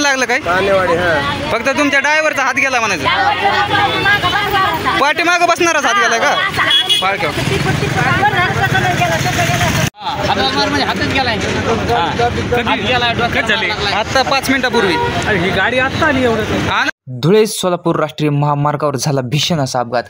लागलं काय कानेवाडी हा फक्त तुमच्या ड्रायव्हरचा हात गेला म्हणायचं पाठीमागं बसणारच हात गेलाय का पाळक्या आता 5 मिनिटापूर्वी ही गाडी आता आली एवढं धुळे सोलापूर राष्ट्रीय महामार्गावर झाला भीषण असा अपघात।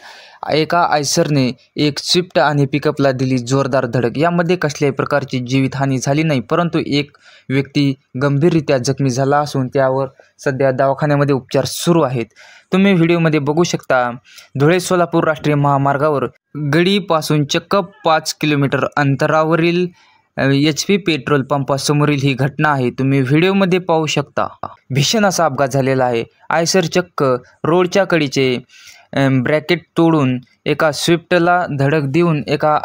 एका आयसरने एक स्विफ्ट आणि पिकअपला दिली जोरदार धडक। यामध्ये कसल्याही प्रकारची जीवितहानी झाली नाही, परंतु एक व्यक्ती गंभीररित्या जखमी झाला असून त्यावर सध्या दवाखान्यामध्ये उपचार सुरू आहेत। तुम्ही व्हिडिओमध्ये बघू शकता, धुळे सोलापूर राष्ट्रीय महामार्गावर गडीपासून चक्क 5 किलोमीटर अंतरावरील HP पेट्रोल पंपासमोरील ही घटना आहे। तुम्ही व्हिडिओमध्ये पाहू शकता, भीषण असा अपघात झालेला आहे। आयसर चक्क रोडच्या कडीचे ब्रॅकेट तोडून एका स्विफ्टला धडक देऊन एका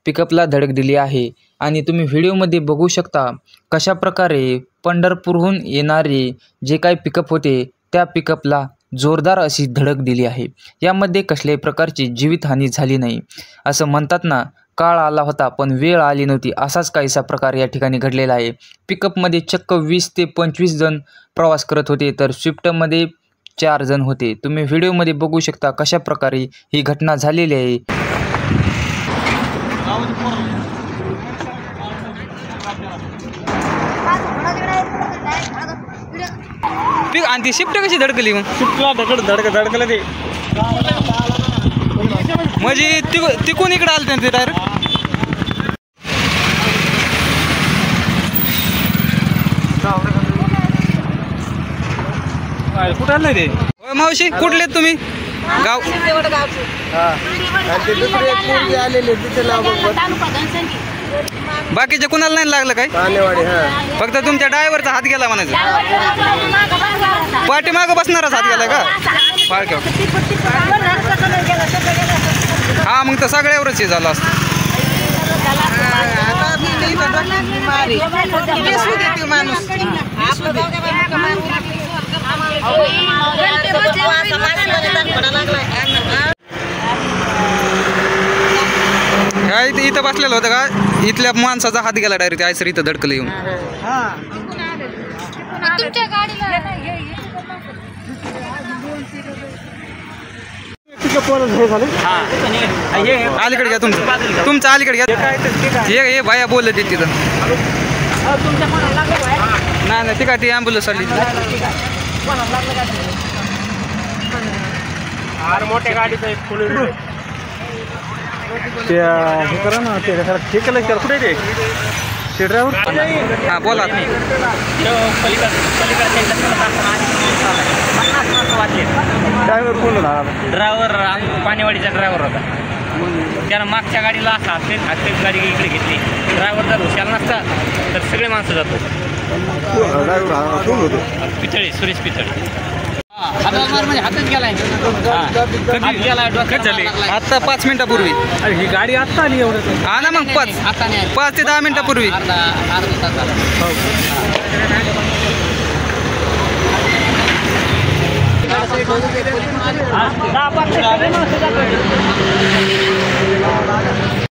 पिकअपला धडक दिली आहे। आणि तुम्ही व्हिडिओमध्ये बघू शकता कशा प्रकारे पंढरपूरहून येणारे जे काही पिकअप होते त्या पिकअपला जोरदार अशी धडक दिली आहे। यामध्ये कसल्याही प्रकारची जीवितहानी झाली नाही। असं म्हणतात ना, काळ आला होता पण वेळ आली नव्हती, असाच काहीसा प्रकार या ठिकाणी घडलेला आहे। पिकअपमध्ये चक्क 20 ते 25 जण प्रवास करत होते, तर स्विफ्टमध्ये 4 जण होते। तुम्ही व्हिडिओमध्ये बघू शकता कशा प्रकारे ही घटना झालेली आहे। आणि ती शिफ्ट कशी धडकली मग शिफ्टला धडकलं ते म्हणजे तिकून इकडे आलं ते डायरेक्ट कुठं आलं ते मावशी कुठले तुम्ही गाव बाकीचे कुणाला नाही लागलं काय कानेवाडी हा फक्त तुमच्या ड्रायव्हरचा हात गेला म्हणायचं पाठीमागं बसणारच हात गेलाय का पाळक्या हा मग तर सगळ्यावरच हे झालं असतं काय इथं बसलेलं होतं का इथल्या माणसाचा हात गेला डायरेक्ट आयसर इथं धडकलं येऊन अलीकडे घ्या तुमचं अलीकडे घ्या हे भाया बोलले ते तिथं नाही ते काय ती ॲम्ब्युलन्स आली मोठ्या गाडीचा एक ते हे करा ना ते ठीक केलं कुठे ते ड्रायव्हर हां बोला ड्रायव्हर कोण होता ड्रायव्हर पाणीवाडीचा ड्रायव्हर होता। त्यानं मागच्या गाडीला असा हात गाडी इकडे घेतली। ड्रायव्हर जर हुशार नसता तर सगळे माणसं जातो। पितळे सुरेश पितळे म्हणजे हातच गेलाय आता 5 मिनिटापूर्वी ही गाडी आता आली एवढं हा ना मग 5 ते 10 मिनिटापूर्वी अर्धा तास झाला।